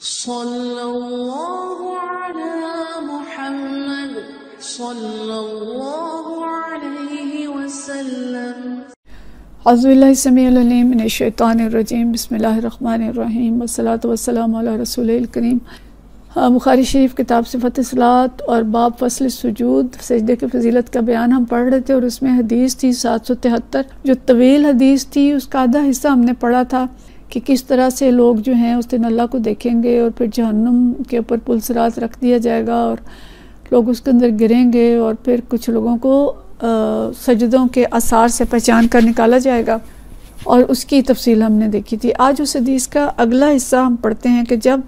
صلی اللہ علی محمد صلی اللہ علیہ وسلم۔ اعوذ باللہ السمیع العلیم من الشیطان الرجیم، بسم اللہ الرحمن الرحیم، والصلاۃ والسلام علی رسول الکریم۔ بخاری شریف کتاب صفت صلاۃ اور باب فصل سجود، سجدے کی فضیلت کا بیان ہم پڑھ رہے تھے، اور اس میں حدیث تھی 773 جو طویل حدیث تھی۔ اس کا آدھا حصہ ہم نے پڑھا تھا کہ کس طرح سے لوگ جو ہیں اس دن اللہ کو دیکھیں گے، اور پھر جہنم کے اوپر پل صراط رکھ دیا جائے گا اور لوگ اس کے اندر گریں گے، اور پھر کچھ لوگوں کو سجدوں کے آثار سے پہچان کر نکالا جائے گا، اور اس کی تفصیل ہم نے دیکھی تھی۔ آج اس حدیث کا اگلا حصہ ہم پڑھتے ہیں کہ جب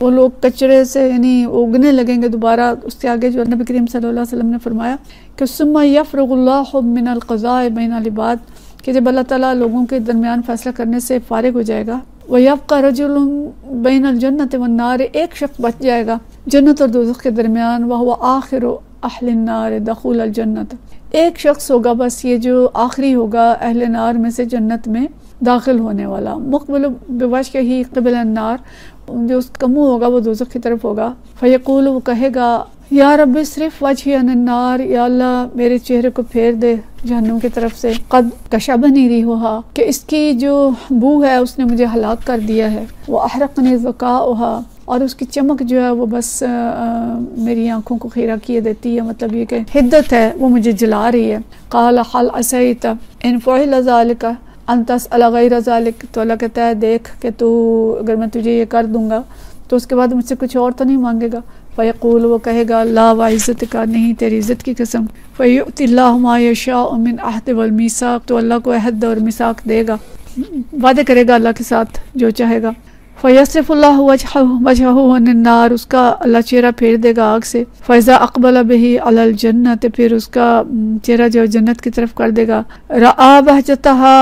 وہ لوگ کچرے سے یعنی اگنے لگیں گے دوبارہ، اس کے آگے جو نبی کریم صلی اللہ علیہ وسلم نے فرمایا کہ ثم یفرغ اللہ من القضاء بین العباد، کہ جب اللہ تعالیٰ لوگوں کے درمیان فیصلہ کرنے سے فارغ ہو جائے گا، وَيَبْقَى رَجُلٌ بَيْنَ الْجَنَّةِ وَالنَّارِ، ایک شخص بچ جائے گا جنت اور دوزخ کے درمیان، وَهُوَ آخِرُ أَهْلِ النَّارِ دَخُولَ الْجَنَّةِ، ایک شخص ہوگا بس یہ جو آخری ہوگا اہل نار میں سے جنت میں داخل ہونے والا، مقبل بوجهہ قبل النار، جو اس کا منہ ہوگا وہ دوزخ کی طرف ہوگا، فیقول، وہ کہے گا یا رب صرف وجہی عن النار، یا اللہ میرے چہرے کو پھیر دے جہنم کی طرف سے، قد کشبنی ریحھا، کہ اس کی جو بو ہے اس نے مجھے ہلاک کر دیا ہے، واحرقنی ذکاؤھا، اور اس کی چمک جو ہے وہ بس میری آنکھوں کو خیرہ کیے دیتی ہے، مطلب یہ کہ حدت ہے وہ مجھے جلا رہی ہے۔ قال هل عصیت ان فعل ذلک ان تسأل غیر ذلک، تو اللہ کہتا ہے دیکھ کہ تو اگر میں تجھے یہ کر دوں گا تو اس کے بعد مجھ سے کچھ اور تو نہیں مانگے گا؟ فیقول، وہ کہے گا لا وعزت کا، نہیں تیری عزت کی قسم، فیؤتی اللہ ما یشاء من عہد والمیثاق، تو اللہ کو عہد اور میثاق دے گا، وعدے کرے گا اللہ کے ساتھ جو چاہے گا، فیصرف اللہ وجہہ عن النار، اس کا اللہ چہرہ پھیر دے گا آگ سے، فاذا اقبل بہ علی الجنۃ، پھر اس کا چہرہ جو جنت کی طرف کر دے گا، رآ بہجتہا،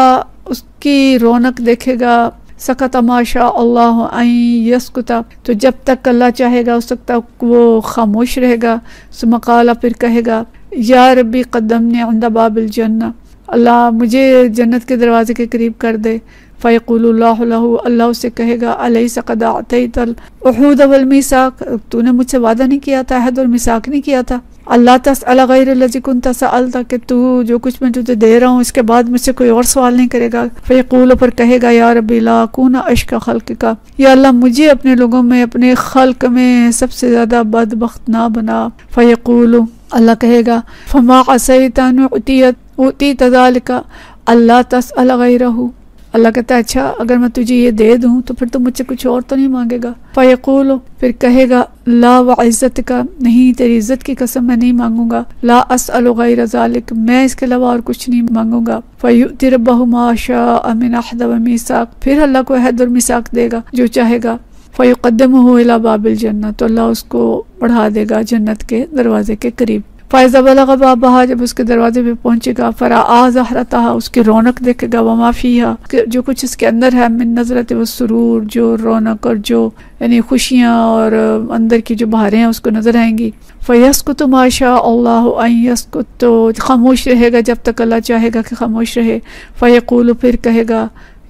اس کی رونق دیکھے گا، سکت ما شاء اللہ ان یسکت، تو جب تک اللہ چاہے گا اس تک وہ خاموش رہے گا، ثم قال، پھر کہے گا یا ربی قدمنی عند باب الجنہ، اللہ مجھے جنت کے دروازے کے قریب کر دے، فیقول اللہ لہ، اللہ اسے کہے گا الیس قد اعطیت العہود والمیثاق، تو نے مجھ سے وعدہ نہیں کیا تھا، عہد اور میثاق نہیں کیا تھا، اللہ تسأل غیر الذی کنت سألت، کہ تو جو کچھ میں تجھے دے رہا ہوں اس کے بعد مجھ سے کوئی اور سوال نہیں کرے گا، فیقول، پر کہے گا یا ربی لا اکون اشقی خلقک، یا اللہ مجھے اپنے لوگوں میں اپنے خلق میں سب سے زیادہ بدبخت نہ بنا، فیقول، اللہ کہے گا فما عصیت ان اعطیت ذلک اللہ تسأل غیرہ، اللہ کہتا ہے اچھا اگر میں تجھے یہ دے دوں تو پھر تو مجھ سے کچھ اور تو نہیں مانگے گا، فیقول، پھر کہے گا لا وعزت کا، نہیں تیری عزت کی قسم میں نہیں مانگوں گا، لا اسأل غیر ذالک، میں اس کے علاوہ اور کچھ نہیں مانگوں گا، فیؤتی ربہ ما شاء من عہد ومیثاق، پھر اللہ کو عہد اور میثاق دے گا جو چاہے گا، فیقدمہ الی باب الجنہ، تو اللہ اس کو بڑھا دے گا جنت کے دروازے کے قریب، فَإِذَا بَلَغَ بَابَهَا، جب اس کے دروازے پہ پہنچے گا، فَرَآ زَهْرَتَهَا، اس کی رونق دیکھے گا، وَمَا فِيهَا، جو کچھ اس کے اندر ہے، من نظرت و سرور، جو رونق اور جو یعنی خوشیاں اور اندر کی جو بہاریں ہیں اس کو نظر آئیں گی، فَيَسْكُتُ مَا شَاءَ اللَّهُ أَن يَسْكُتَ، تو خاموش رہے گا جب تک اللہ چاہے گا کہ خاموش رہے، فَيَقُولُ، پھر کہے گا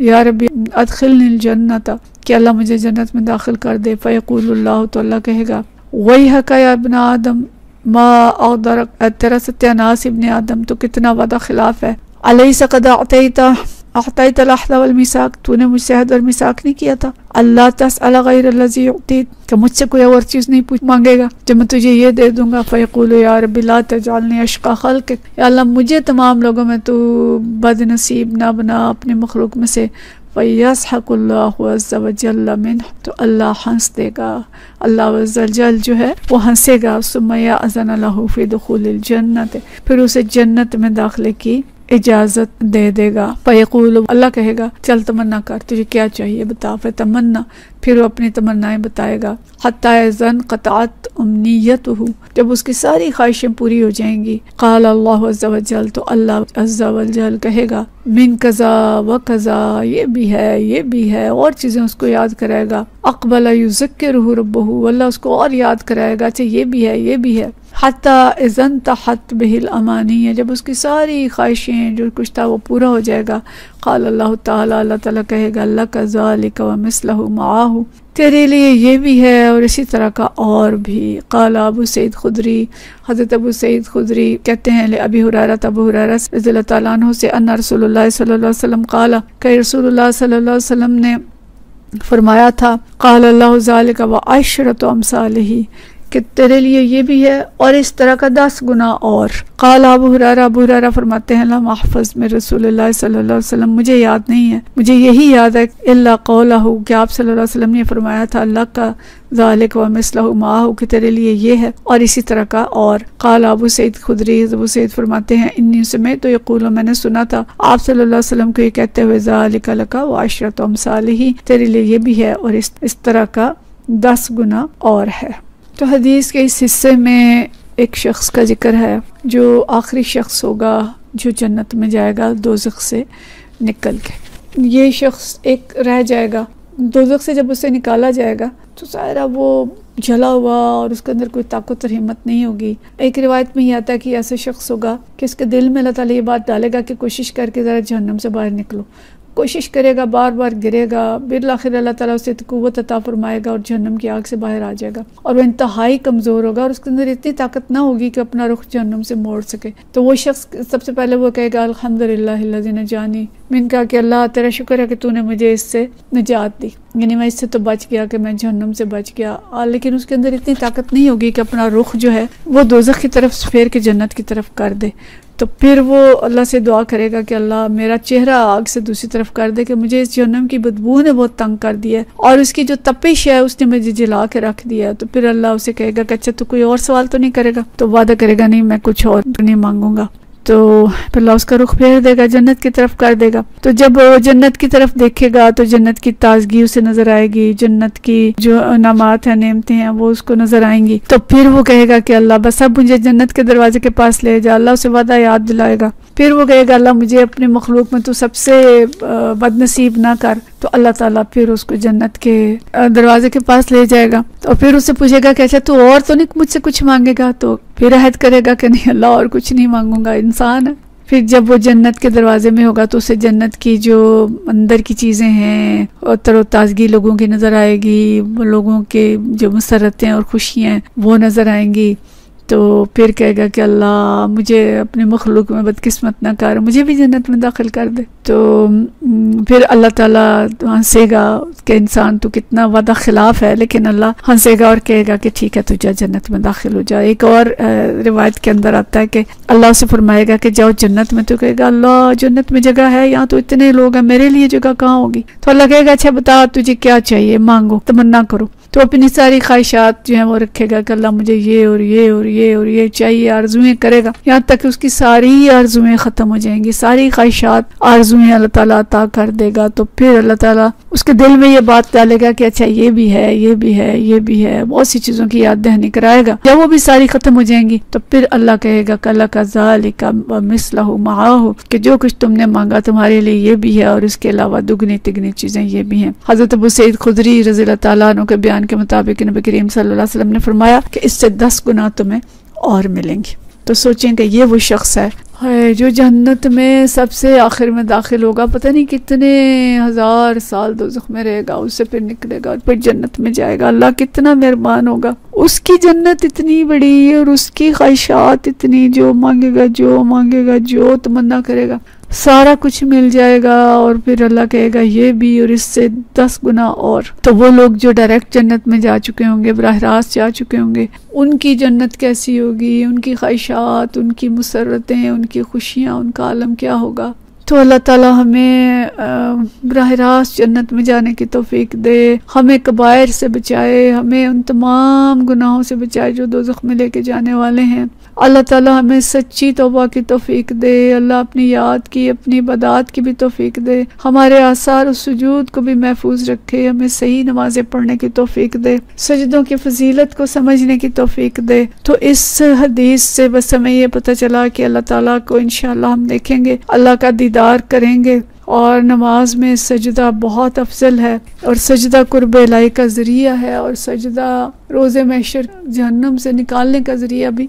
یا ربی ادخلنی الجنۃ، کہ اللہ مجھے جنت میں داخل کر دے، فَيَقُولُ اللَّهُ، تو اللہ کہے گا وَيْحَكَ يَا ابْنَ آدم ما اغدرک، تیرا ستیہ ناس ابن آدم، تو کتنا وعدہ خلاف ہے، الیس قد اعطیت العہد والمیثاق، تو نے مجھ سے عہد اور میثاق نہیں کیا تھا، اللہ تسأل غیر الذی اعطیت، کہ مجھ سے کوئی اور چیز نہیں مانگے گا جب میں تجھے یہ دے دوں گا، فیقول یا رب لا تجعلنی اشقی خلقک، یا اللہ مجھے تمام لوگوں میں تو بد نصیب نہ بنا اپنے مخلوق میں سے، فَيَضْحَكُ اللَّهُ عَزَّ وَجَلَّ مِنْهُ، تو اللہ ہنس دے گا، اللہ عز و جل جو ہے وہ ہنسے گا، ثُمَّ يَأْذَنَ لَهُ فِي دُخُولِ الْجَنَّةِ، پھر اسے جنت میں داخلے کی اجازت دے دے گا، فیقول، اللہ کہے گا چل تمنا کر، تجھے کیا چاہیے بتا، فتمنا، پھر وہ اپنی تمنائیں بتائے گا، حتی اذا انقطعت امنیتہ، جب اس کی ساری خواہشیں پوری ہو جائیں گی، قال اللہ عز و جل، تو اللہ عز و جل کہے گا من کذا و کذا، یہ بھی ہے یہ بھی ہے، اور چیزیں اس کو یاد کرائے گا، اقبل یذکرہ ربہ، اللہ اس کو اور یاد کرائے گا، اچھا یہ بھی ہے یہ بھی ہے، حتی اذا انتہت بہ الامانی، جب اس کی ساری خواہشیں جو کچھ تھا وہ پورا ہو جائے گا، قال اللہ تعالی، اللہ تعالیٰ کہے گا لک ذالک ومثلہ معاہ، تیرے لیے یہ بھی ہے اور اسی طرح کا اور بھی۔ قال ابو سعید خدری، حضرت ابو سعید خدری کہتے ہیں ابی ہریرہ رضی اللہ تعالیٰ عنہ سے ان رسول اللہ صلی اللہ علیہ وسلم قال، کہ رسول اللہ صلی اللہ علیہ وسلم نے فرمایا تھا، قال اللہ ذالک وعشرۃ امثالہ، کہ تیرے لیے یہ بھی ہے اور اس طرح کا 10 گنا اور۔ قال ابو ہریرہ فرماتے ہیں لم احفظ من رسول اللہ صلی اللہ علیہ وسلم، مجھے یاد نہیں ہے، مجھے یہی یاد ہے الا قولہ، کہ آپ صلی اللہ علیہ وسلم نے فرمایا تھا اللہ کا ذالک ومثلہ معہ، کہ تیرے لیے یہ ہے اور اسی طرح کا اور۔ قال ابو سعید خدری، ابو سعید فرماتے ہیں انی سمعت یقول، میں نے سنا تھا آپ صلی اللہ علیہ وسلم کو یہ کہتے ہوئے ذالک لک وعشرۃ امثالہ، تیرے لیے یہ بھی ہے اور اس طرح کا 10 گنا اور ہے۔ تو حدیث کے اس حصے میں ایک شخص کا ذکر ہے جو آخری شخص ہوگا جو جنت میں جائے گا دوزخ سے نکل کے۔ یہ شخص ایک رہ جائے گا دوزخ سے، جب اسے نکالا جائے گا تو ظاہرہ وہ جلا ہوا اور اس کے اندر کوئی طاقت اور ہمت نہیں ہوگی۔ ایک روایت میں یہ آتا ہے کہ ایسا شخص ہوگا کہ اس کے دل میں اللہ تعالیٰ یہ بات ڈالے گا کہ کوشش کر کے ذرا جہنم سے باہر نکلو، کوشش کرے گا، بار بار گرے گا، بالآخر اللہ تعالیٰ اسے قوت عطا فرمائے گا اور جہنم کی آگ سے باہر آ جائے گا، اور وہ انتہائی کمزور ہوگا اور اس کے اندر اتنی طاقت نہ ہوگی کہ اپنا رخ جہنم سے موڑ سکے۔ تو وہ شخص سب سے پہلے وہ کہے گا الحمدللہ الذی نجانی، میں نے کہا کہ اللہ تیرا شکر ہے کہ تو نے مجھے اس سے نجات دی، یعنی میں اس سے تو بچ گیا، کہ میں جہنم سے بچ گیا۔ لیکن اس کے اندر اتنی طاقت نہیں ہوگی کہ اپنا رخ جو ہے وہ دوزخ کی طرف پھیر کے جنت کی طرف کر دے۔ تو پھر وہ اللہ سے دعا کرے گا کہ اللہ میرا چہرہ آگ سے دوسری طرف کر دے، کہ مجھے اس جہنم کی بدبو نے بہت تنگ کر دیا ہے اور اس کی جو تپش ہے اس نے مجھے جلا کے رکھ دیا۔ تو پھر اللہ اسے کہے گا کہ اچھا تو کوئی اور سوال تو نہیں کرے گا؟ تو وعدہ کرے گا نہیں، میں کچھ اور نہیں مانگوں گا۔ تو پھر اللہ اس کا رخ پھیر دے گا، جنت کی طرف کر دے گا۔ تو جب وہ جنت کی طرف دیکھے گا تو جنت کی تازگی اسے نظر آئے گی، جنت کی جو انعامات ہیں، نعمتیں ہیں، وہ اس کو نظر آئیں گی۔ تو پھر وہ کہے گا کہ اللہ بس اب مجھے جنت کے دروازے کے پاس لے جا۔ اللہ اسے وعدہ یاد دلائے گا۔ پھر وہ کہے گا اللہ مجھے اپنے مخلوق میں تو سب سے بد نصیب نہ کر۔ تو اللہ تعالیٰ پھر اس کو جنت کے دروازے کے پاس لے جائے گا، اور پھر اسے پوچھے گا کہ اچھا تو اور تو نہیں مجھ سے کچھ مانگے گا؟ تو پھر عہد کرے گا کہ نہیں اللہ اور کچھ نہیں مانگوں گا، انسان ہے۔ پھر جب وہ جنت کے دروازے میں ہوگا تو اسے جنت کی جو اندر کی چیزیں ہیں اور تر و تازگی لوگوں کی نظر آئے گی، لوگوں کے جو مسرتیں اور خوشیاں ہیں وہ نظر آئیں گی۔ تو پھر کہے گا کہ اللہ مجھے اپنے مخلوق میں بدقسمت نہ کر، مجھے بھی جنت میں داخل کر دے۔ تو پھر اللہ تعالیٰ ہنسے گا کہ انسان تو کتنا وعدہ خلاف ہے، لیکن اللہ ہنسے گا اور کہے گا کہ ٹھیک ہے تو جا جنت میں داخل ہو جا۔ ایک اور روایت کے اندر آتا ہے کہ اللہ سے فرمائے گا کہ جاؤ جنت میں، تو کہے گا اللہ جنت میں جگہ ہے، یہاں تو اتنے لوگ ہیں، میرے لیے جگہ کہاں ہوگی؟ تو اللہ کہے گا اچھا بتا تجھے کیا چاہیے، مانگو، تمنا کرو۔ تو اپنی ساری خواہشات جو ہیں وہ رکھے گا کہ اللہ مجھے یہ اور یہ اور یہ اور یہ چاہیے، آرزویں کرے گا، یہاں تک کہ اس کی ساری آرزویں ختم ہو جائیں گی، ساری خواہشات آرزویں اللہ تعالیٰ عطا کر دے گا۔ تو پھر اللہ تعالیٰ اس کے دل میں یہ بات ڈالے گا کہ اچھا یہ بھی ہے، یہ بھی ہے، یہ بھی ہے، بہت سی چیزوں کی یاد دہانی کرائے گا۔ جب وہ بھی ساری ختم ہو جائیں گی تو پھر اللہ کہے گا کہ اللہ کا ذالک ومثلہ معہ، کہ جو کچھ تم نے مانگا تمہارے لیے یہ بھی ہے اور اس کے علاوہ دگنی تگنی چیزیں یہ بھی ہیں۔ حضرت ابو سعید خدری رضی اللہ تعالیٰ عنہ کے بیان کے مطابق نبی کریم صلی اللہ علیہ وسلم نے فرمایا کہ اس سے 10 گنا تمہیں اور ملیں گے۔ تو سوچیں کہ یہ وہ شخص ہے جو جنت میں سب سے آخر میں داخل ہوگا، پتہ نہیں کتنے ہزار سال دوزخ میں رہے گا، اس سے پھر نکلے گا اور پھر جنت میں جائے گا۔ اللہ کتنا مہربان ہوگا، اس کی جنت اتنی بڑی اور اس کی خواہشات اتنی، جو مانگے گا جو تمنا کرے گا سارا کچھ مل جائے گا، اور پھر اللہ کہے گا یہ بھی اور اس سے 10 گنا اور۔ تو وہ لوگ جو ڈائریکٹ جنت میں جا چکے ہوں گے، براہ راست جا چکے ہوں گے، ان کی جنت کیسی ہوگی، ان کی خواہشات، ان کی مسرتیں، ان کی خوشیاں، ان کا عالم کیا ہوگا۔ تو اللہ تعالیٰ ہمیں براہ راست جنت میں جانے کی توفیق دے، ہمیں کبائر سے بچائے، ہمیں ان تمام گناہوں سے بچائے جو دوزخ میں لے کے جانے والے ہیں۔ اللہ تعالیٰ ہمیں سچی توبہ کی توفیق دے، اللہ اپنی یاد کی، اپنی عبادات کی بھی توفیق دے، ہمارے آثار و سجود کو بھی محفوظ رکھے، ہمیں صحیح نمازیں پڑھنے کی توفیق دے، سجدوں کی فضیلت کو سمجھنے کی توفیق دے۔ تو اس حدیث سے بس ہمیں یہ پتہ چلا کہ اللہ تعالیٰ کو انشاءاللہ ہم دیکھیں گے، اللہ کا دیدار کریں گے، اور نماز میں سجدہ بہت افضل ہے، اور سجدہ قرب الہی کا ذریعہ ہے، اور سجدہ روز محشر جہنم سے نکالنے کا ذریعہ بھی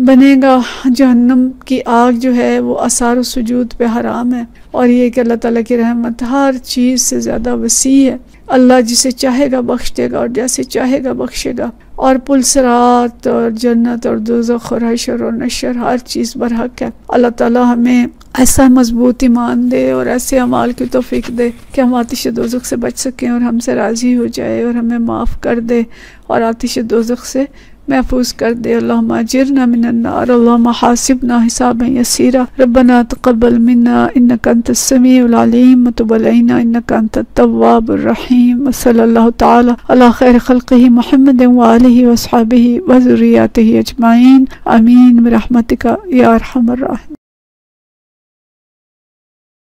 بنے گا۔ جہنم کی آگ جو ہے وہ آثار و سجود پہ حرام ہے، اور یہ کہ اللہ تعالیٰ کی رحمت ہر چیز سے زیادہ وسیع ہے، اللہ جسے چاہے گا بخش دے گا اور جیسے چاہے گا بخشے گا، اور پل صراط اور جنت اور دوزخ اور حشر اور نشر ہر چیز برحق ہے۔ اللہ تعالیٰ ہمیں ایسا مضبوط ایمان دے اور ایسے اعمال کی توفیق دے کہ ہم آتش دوزخ سے بچ سکیں اور ہم سے راضی ہو جائے اور ہمیں معاف کر دے اور آتش دوزخ سے محفوظ کر دے۔ اللہم اجرنا من النار، اللہم حاسبنا حسابا یسیرا، ربنا تقبل منا انک انت السمیع العلیم وتب علینا انک انت التواب الرحیم، وصلی اللہ تعالی علی خیر خلقہ محمد وآلہ واصحابہ وذریاتہ اجمعین، آمین برحمتک یا ارحم الراحمین۔